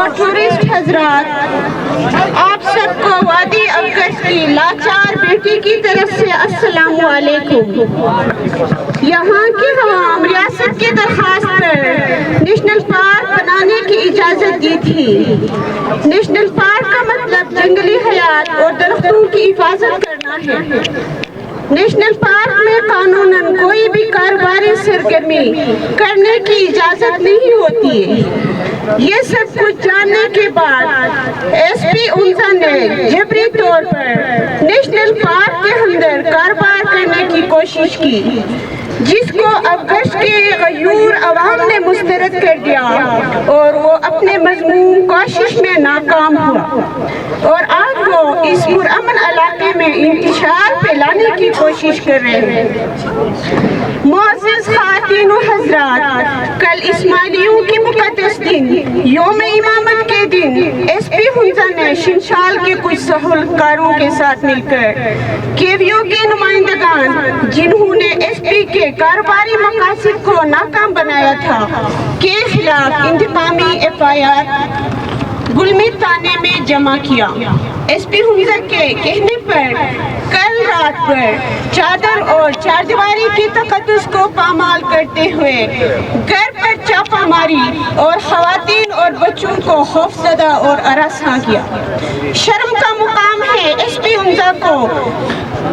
اور ٹورسٹ حضرات، آپ سب کو وادی ابکش کی لاچار بیٹی کی طرف سے السلام علیکم۔ یہاں کی عوام ریاست کی درخواست پر نیشنل پارک بنانے کی اجازت دی تھی۔ نیشنل پارک کا مطلب جنگلی حیات اور درختوں کی حفاظت کرنا ہے۔ نیشنل پارک میں قانوناً کوئی بھی کاروباری سرگرمی کرنے کی اجازت نہیں ہوتی ہے۔ یہ سب کچھ جاننے کے بعد ایس پی اونزا نے جبری طور پر نیشنل پارک کے اندر کاروبار کرنے کی کوشش کی، جس کو ابکش کے غیور عوام نے مسترد کر دیا اور وہ اپنے مذموم کوشش میں ناکام ہوا، اور آج وہ اس پرامن علاقے میں انتشار پھیلانے کی کوشش کر رہے ہیں۔ معزز خواتین و حضرات، کل اسماعیلیوں کی مقدس دن یوم امامت کے دن ایس پی اونزا نے شنشال کے کچھ سہولتکاروں کے ساتھ مل کر کیویو کے نمائندگان، جنہوں نے ایس پی کے کاروباری مقاصد کو ناکام بنایا تھا، کے خلاف انتقامی ایف آئی آر گلمیت تھانے میں جمع کیا۔ ایس پی اونزا کے کہنے پر کل رات پر چادر اور چاردیواری کی تقدس کو پامال کرتے ہوئے گھر پر چھاپہ ماری اور خواتین اور بچوں کو خوفزدہ اور ہراساں کیا۔ شرم کا مقام ہے ایس پی اونزا کو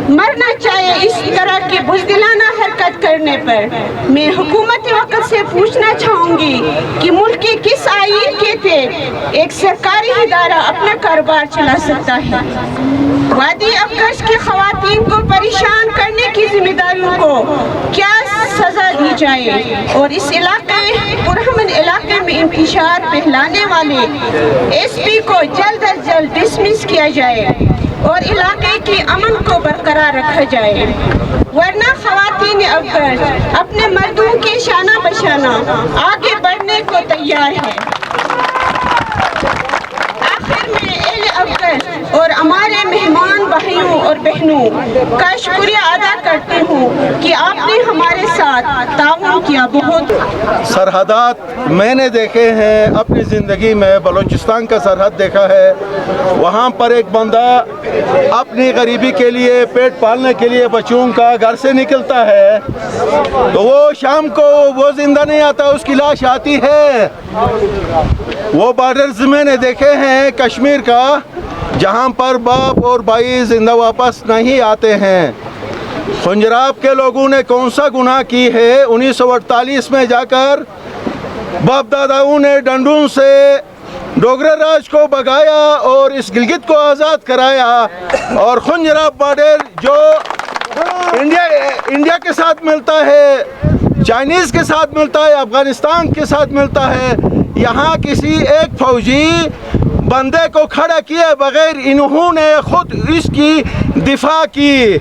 مرنا چاہے اس طرح کی بزدلانہ حرکت کرنے پر۔ میں حکومت وقت سے پوچھنا چاہوں گی کہ ملک کے کس آئین کے تحت ایک سرکاری ادارہ اپنا کاروبار چلا سکتا ہے؟ وادی ابکش کی خواتین کو پریشان کرنے کی ذمہ داریوں کو کیا سزا دی جائے، اور اس علاقے پرامن علاقے میں انتشار پھیلانے والے ایس پی کو جلد از جلد ڈسمس کیا جائے اور علاقے کی امن کو برقرار رکھا جائے، ورنہ خواتین ابکش اپنے مردوں کے شانہ بشانہ آگے بڑھنے کو تیار ہے۔ آخر میں اہل ابکش اور ہمارے مہمان بھائیوں اور بہنوں کا شکریہ ادا کرتی ہوں کہ آپ نے ہمارے ساتھ تعاون کیا۔ بہت سرحدات میں نے دیکھے ہیں اپنی زندگی میں، بلوچستان کا سرحد دیکھا ہے، وہاں پر ایک بندہ اپنی غریبی کے لیے، پیٹ پالنے کے لیے بچوں کا گھر سے نکلتا ہے تو وہ شام کو وہ زندہ نہیں آتا، اس کی لاش آتی ہے۔ وہ بارڈرز میں نے دیکھے ہیں کشمیر کا، جہاں پر باپ اور بھائی زندہ واپس نہیں آتے ہیں۔ خنجراب کے لوگوں نے کون سا گناہ کی ہے؟ 1948 میں جا کر باپ داداؤں نے ڈنڈوں سے ڈوگرا راج کو بگایا اور اس گلگت کو آزاد کرایا، اور خنجراب بارڈر جو انڈیا کے ساتھ ملتا ہے، چائنیز کے ساتھ ملتا ہے، افغانستان کے ساتھ ملتا ہے، یہاں کسی ایک فوجی بندے کو کھڑا کیے بغیر انہوں نے خود اس کی دفاع کی۔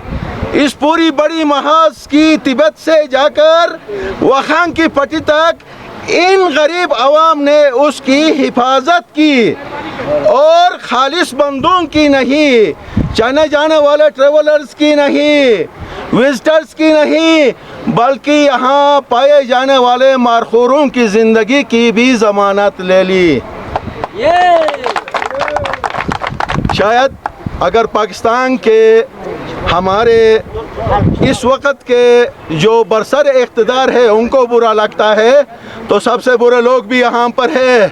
اس پوری بڑی محاذ کی تبت سے جا کر وخان کی پٹی تک ان غریب عوام نے اس کی حفاظت کی، اور خالص بندوں کی نہیں، چانے جانے والے ٹریولرز کی نہیں، وزٹرز کی نہیں، بلکہ یہاں پائے جانے والے مارخوروں کی زندگی کی بھی ضمانت لے لی۔ شاید اگر پاکستان کے ہمارے اس وقت کے جو برسر اقتدار ہے ان کو برا لگتا ہے، تو سب سے برے لوگ بھی یہاں پر ہیں۔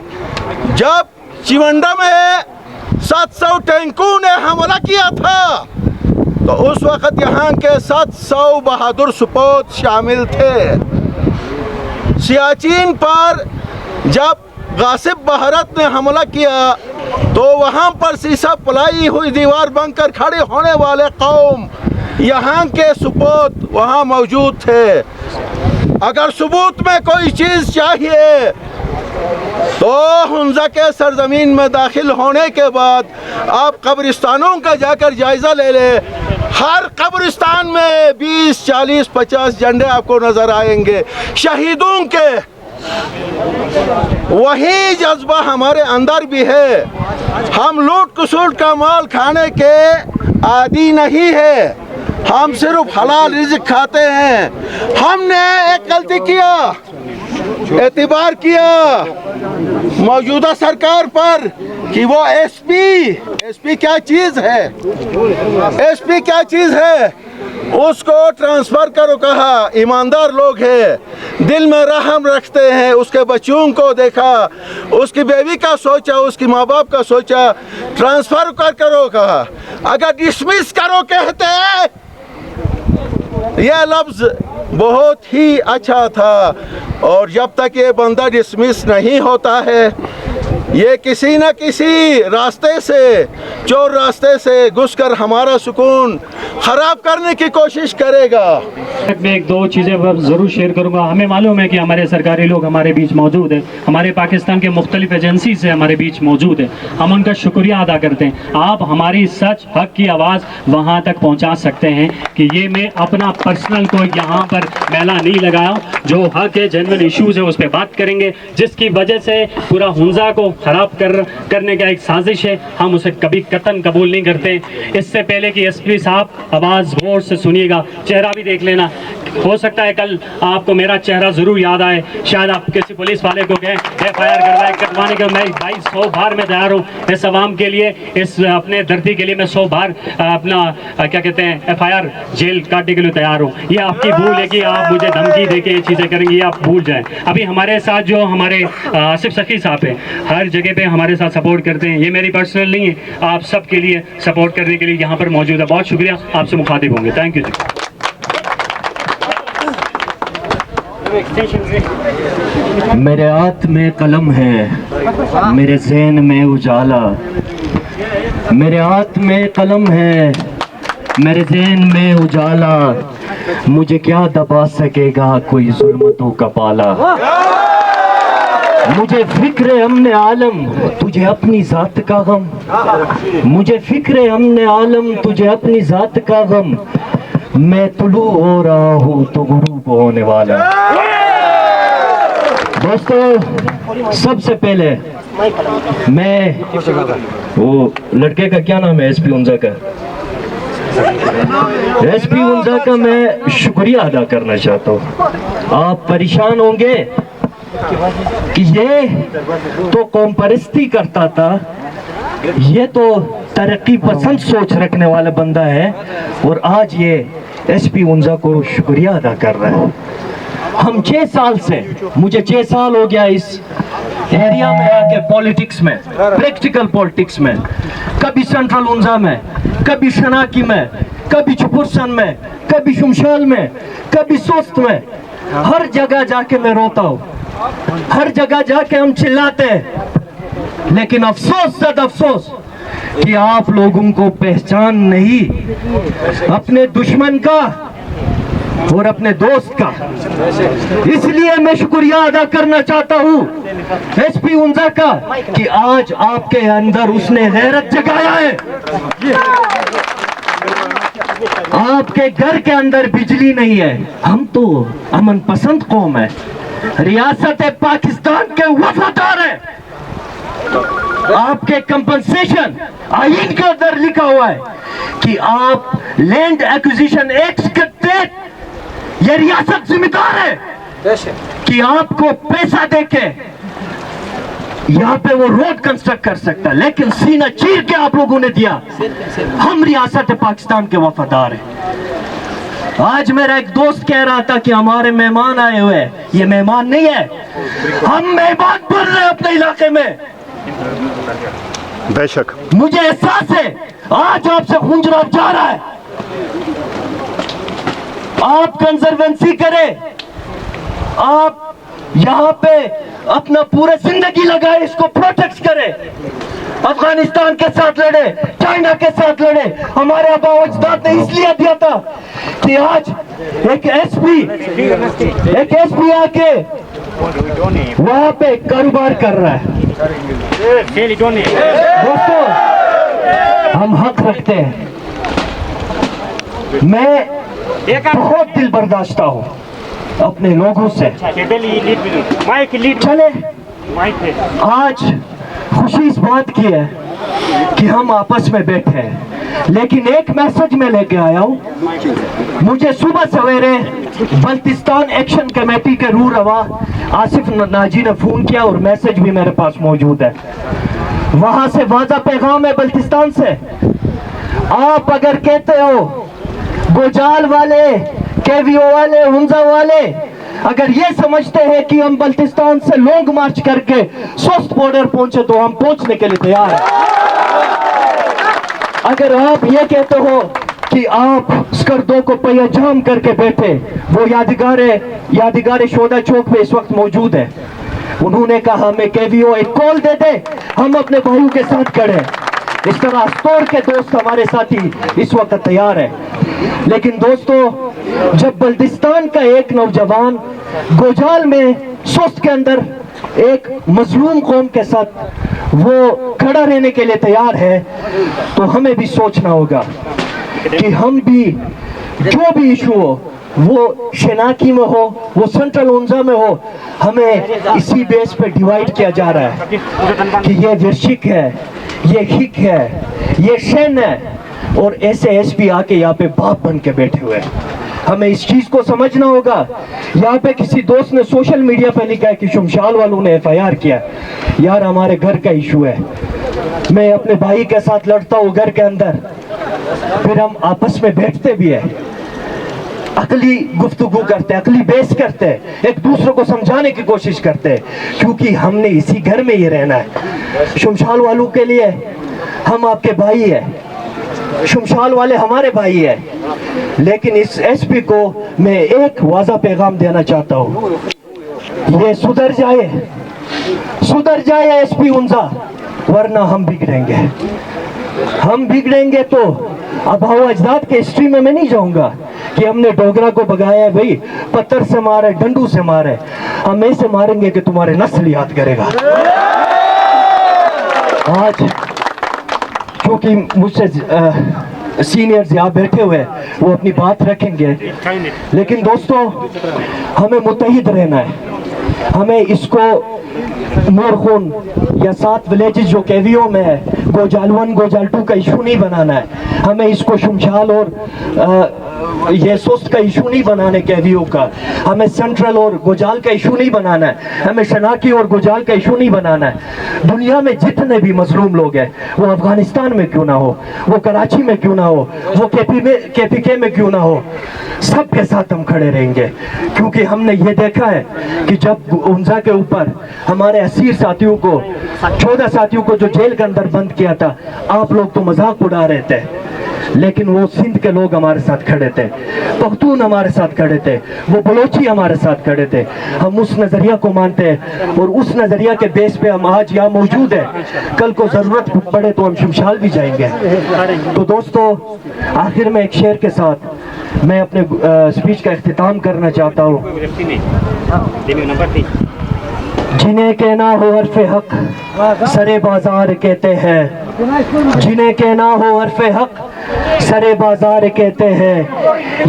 جب چیونڈا میں 700 ٹینکوں نے حملہ کیا تھا تو اس وقت یہاں کے 700 بہادر سپوت شامل تھے۔ سیاچین پر جب غاصب بھارت نے حملہ کیا تو وہاں پر سیسا پلائی ہوئی دیوار بن کر کھڑے ہونے والے قوم، یہاں کے سپوت وہاں موجود تھے۔ اگر ثبوت میں کوئی چیز چاہیے تو اونزا کے سرزمین میں داخل ہونے کے بعد آپ قبرستانوں کا جا کر جائزہ لے لیں، ہر قبرستان میں 20، 40، 50 جھنڈے آپ کو نظر آئیں گے شہیدوں کے۔ وہی جذبہ ہمارے اندر بھی ہے۔ ہم لوٹ کسوٹ کا مال کھانے کے عادی نہیں ہے، ہم صرف حلال رزق کھاتے ہیں۔ ہم نے ایک غلطی کیا، एतबार किया मौजूदा सरकार पर कि वो एसपी क्या चीज़ है, एसपी क्या चीज़ है, उसको ट्रांसफ़र करो कहा। ईमानदार लोग हैं, दिल में रहम रखते हैं, उसके बच्चों को देखा, उसकी बेबी का सोचा, उसकी माँ बाप का सोचा, ट्रांसफ़र करो कहा। अगर डिसमिस करो कहते हैं, यह लफ्ज़ बहुत ही अच्छा था। और जब तक ये बंदा डिसमिस नहीं होता है, ये किसी न किसी रास्ते से, चोर रास्ते से घुसकर हमारा सुकून ख़राब करने की कोशिश करेगा। मैं एक दो चीज़ें ज़रूर शेयर करूंगा। हमें मालूम है कि हमारे सरकारी लोग हमारे बीच मौजूद हैं, हमारे पाकिस्तान के मुख्तलिफ एजेंसी से हमारे बीच मौजूद है, हम उनका शुक्रिया अदा करते हैं। आप हमारी सच हक की आवाज़ वहाँ तक पहुँचा सकते हैं कि ये मैं अपना पर्सनल कोई यहाँ पर मैला नहीं लगाया, जो हक है, जेन्युइन इश्यूज़ है, उस पर बात करेंगे। जिसकी वजह से पूरा हुंजा को ख़राब करने का एक साजिश है, हम उसे कभी कतन कबूल नहीं करते। इससे पहले कि एसपी साहब आवाज़ गौर से सुनिएगा, चेहरा भी देख लेना। हो सकता है कल आपको मेरा चेहरा ज़रूर याद आए, शायद आप किसी पुलिस वाले को गए FIR करवाने के। मैं भाई 100 बार मैं तैयार हूँ इस आवाम के लिए, इस अपने धरती के लिए मैं 100 बार अपना क्या कहते हैं FIR जेल काटने के लिए तैयार हूँ। ये आपकी भूल है कि आप मुझे धमकी दे के ये चीज़ें करेंगे, ये आप भूल जाएँ। अभी हमारे साथ जो हमारे आसिफ सखी साहब हैं, हर जगह पे हमारे साथ सपोर्ट करते हैं। ये मेरी पर्सनल नहीं है, आप सब के लिए सपोर्ट करने के लिए यहाँ पर मौजूद है। बहुत शुक्रिया, आपसे मुखातिब होंगे। थैंक यू जी। मेरे हाथ में कलम है, मेरे ज़हन में उजाला, मेरे हाथ में कलम है, मेरे ज़हन में उजाला, मुझे क्या दबा सकेगा कोई ज़ुल्मतों का पाला। मुझे फिक्र है हमने आलम, तुझे अपनी ज़ात का गम, मुझे फिक्र है हमने आलम, तुझे अपनी ज़ात का गम, मैं तुलू हो रहा हूँ तो गुरूब होने वाला। दोस्तों, सबसे पहले मैं, वो लड़के का क्या नाम है, SP उंजा का, SP उंजा का मैं शुक्रिया अदा करना चाहता हूँ। आप परेशान होंगे कि ये तो कौम परस्ती करता था, ये तो तरक्की पसंद सोच रखने वाला बंदा है, और आज ये SP उंजा को शुक्रिया अदा कर रहा है। हम 6 साल से, मुझे 6 साल हो गया इस एरिया में आके, पॉलिटिक्स में, प्रैक्टिकल पॉलिटिक्स में, कभी सेंट्रल उंजा में, कभी शनाकी में, कभी चुपुरसन में, कभी शुमशाल में, कभी सोस्त में, हर जगह जाके मैं रोता हूँ, हर जगह जाके हम चिल्लाते हैं। लेकिन अफसोस सद अफसोस कि आप लोगों को पहचान नहीं अपने दुश्मन का और अपने दोस्त का। इसलिए मैं शुक्रिया अदा करना चाहता हूँ SP उंजा का कि आज आपके अंदर उसने गैरत जगाया है। आपके घर के अंदर बिजली नहीं है, हम तो अमन पसंद कौम है, रियासत पाकिस्तान के वफादार है। आपके कंपनसेशन आईन के अंदर लिखा हुआ है कि आप लैंड एक्विजिशन एक्ट के तहत, ये रियासत जिम्मेदार है कि आपको पैसा देके यहाँ पे वो रोड कंस्ट्रक्ट कर सकता है, लेकिन सीना चीर के आप लोगों ने दिया। हम रियासत पाकिस्तान के वफादार हैं। आज मेरा एक दोस्त कह रहा था कि हमारे मेहमान आए हुए हैं, ये मेहमान नहीं है, हम मेहमान बन रहे हैं अपने इलाके में। बेशक मुझे एहसास है आज आपसे खुंजराव जा रहा है। आप कंजर्वेंसी करें, आप यहाँ पे अपना पूरा जिंदगी लगाए, इसको प्रोटेक्ट करें, अफगानिस्तान के साथ लड़े, चाइना के साथ लड़े। हमारे आबा अजदाद ने इसलिए दिया था कि आज एक एसपी आके वहाँ पे कारोबार कर रहा है। दोस्तों, हम हक रखते हैं। मैं बहुत दिल बर्दाश्ता हूँ अपने लोगों से। चले, आज खुशी इस बात की है कि हम आपस में बैठे हैं, लेकिन एक मैसेज मैं लेके आया हूँ। मुझे सुबह सवेरे बल्तिस्तान एक्शन कमेटी के रूह रवा आसिफ नाजी ने फोन किया और मैसेज भी मेरे पास मौजूद है। वहां से वाजा पैगाम है बल्तिस्तान से, आप अगर कहते हो गोजाल वाले, केवीओ वाले, हुंजा वाले अगर ये समझते हैं कि हम बल्तिस्तान से लॉन्ग मार्च करके सोस्ट बॉर्डर पहुंचे तो हम पहुंचने के लिए तैयार हैं। अगर आप ये कहते हो कि आप स्कर्दों को पहिया जाम करके बैठे, वो यादगार शोदा चौक पे इस वक्त मौजूद है। उन्होंने कहा हमें केवीओ एक कॉल दे दे, हम अपने भाइयों के साथ खड़े हैं। इस तरह तोड़ के दोस्त हमारे साथी इस वक्त तैयार है। लेकिन दोस्तों, जब बल्तिस्तान का एक नौजवान गोजाल में सोस्ट के अंदर एक मजलूम कौम के साथ वो खड़ा रहने के लिए तैयार है, तो हमें भी सोचना होगा कि हम भी जो भी इशू हो, वो शेनाकी में हो, वो सेंट्रल उंजा में हो, हमें इसी बेस पे डिवाइड किया जा रहा है कि ये विरशिक है, ये हिक है, ये शेन है, और ऐसे एसपी आके यहाँ पे बाप बन के बैठे हुए हैं। हमें इस चीज को समझना होगा। यहाँ पे किसी दोस्त ने सोशल मीडिया पे लिखा है कि शुमशाल वालों ने FIR किया। यार हमारे घर का इशू है, मैं अपने भाई के साथ लड़ता हूँ घर के अंदर, फिर हम आपस में बैठते भी है, अकली गुफ्तगू करते, अकली बेस करते, एक दूसरे को समझाने की कोशिश करते, क्योंकि हमने इसी घर में ही रहना है। शुमशाल वालों के लिए हम आपके भाई है, शुमशाल वाले हमारे भाई है। लेकिन इस एसपी को मैं एक वाज़ा पैगाम देना चाहता हूँ, ये सुधर जाए एसपी उंजा, वरना हम बिगड़ेंगे तो अभाव अजदाद के हिस्ट्री में मैं नहीं जाऊंगा कि हमने डोगरा को भगाया है, भाई पत्थर से मारे, डंडू से मारे, हम ऐसे मारेंगे कि तुम्हारे नस्ल याद करेगा। आज क्योंकि मुझसे सीनियर्स यहाँ बैठे हुए हैं, वो अपनी बात रखेंगे, लेकिन दोस्तों हमें मुत्तहिद रहना है। हमें इसको मोरखून या 7 विलेजेस जो केवीओ में है, गोजाल 1 गोजाल 2 का इशू नहीं बनाना है। हमें इसको शुमशाल और ये सोस्ट का इशू नहीं बनाना है केवीओ का। हमें सेंट्रल और गोजाल का इशू नहीं बनाना है। हमें शनाकी और गोजाल का इशू नहीं बनाना है। दुनिया में जितने भी मजलूम लोग हैं, वो अफगानिस्तान में क्यों ना हो, वो कराची में क्यों ना हो, वो KPK में क्यों ना हो, सबके साथ हम खड़े रहेंगे। क्योंकि हमने ये देखा है कि जब उंजा के ऊपर हमारे 80 साथियों को, 14 साथियों को जो जेल के अंदर बंद किया था, आप लोग तो मजाक उड़ा रहे थे, लेकिन वो सिंध के लोग हमारे साथ खड़े थे, पख्तून हमारे साथ खड़े थे, वो बलोची हमारे साथ खड़े थे। हम उस नजरिया को मानते हैं और उस नजरिया के बेस पे हम आज यहाँ मौजूद है। कल को जरूरत पड़े तो हम शुमशाल भी जाएंगे। तो दोस्तों, आखिर में एक शेर के साथ मैं अपने स्पीच का इख्तिताम करना चाहता हूँ। जिन्हें कहना हो हर्फ़े हक सरे बाजार कहते हैं, जिन्हें कहना हो हर्फ़े हक सरे बाजार कहते हैं,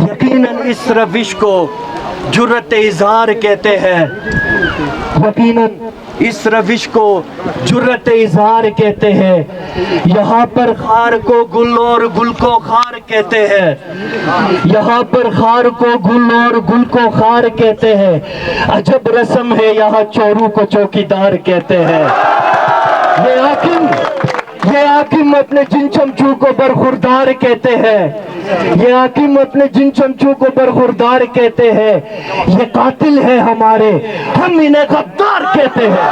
यकीनन इस रविश को जुर्रत इज़हार कहते हैं, यकीनन इस रविश को जुर्रत इज़हार कहते हैं। यहाँ पर खार को गुल और गुल को खार कहते हैं, यहाँ पर खार को गुल और गुल को खार कहते हैं। अजब रस्म है यहाँ चोरू को चौकीदार कहते हैं। ये हाकिम अपने जिन चमचू को बरखुरदार कहते हैं, ये हाकिम अपने जिन चमचू को बरखुरदार कहते हैं। ये कातिल है हमारे, हम इन्हें गद्दार कहते हैं।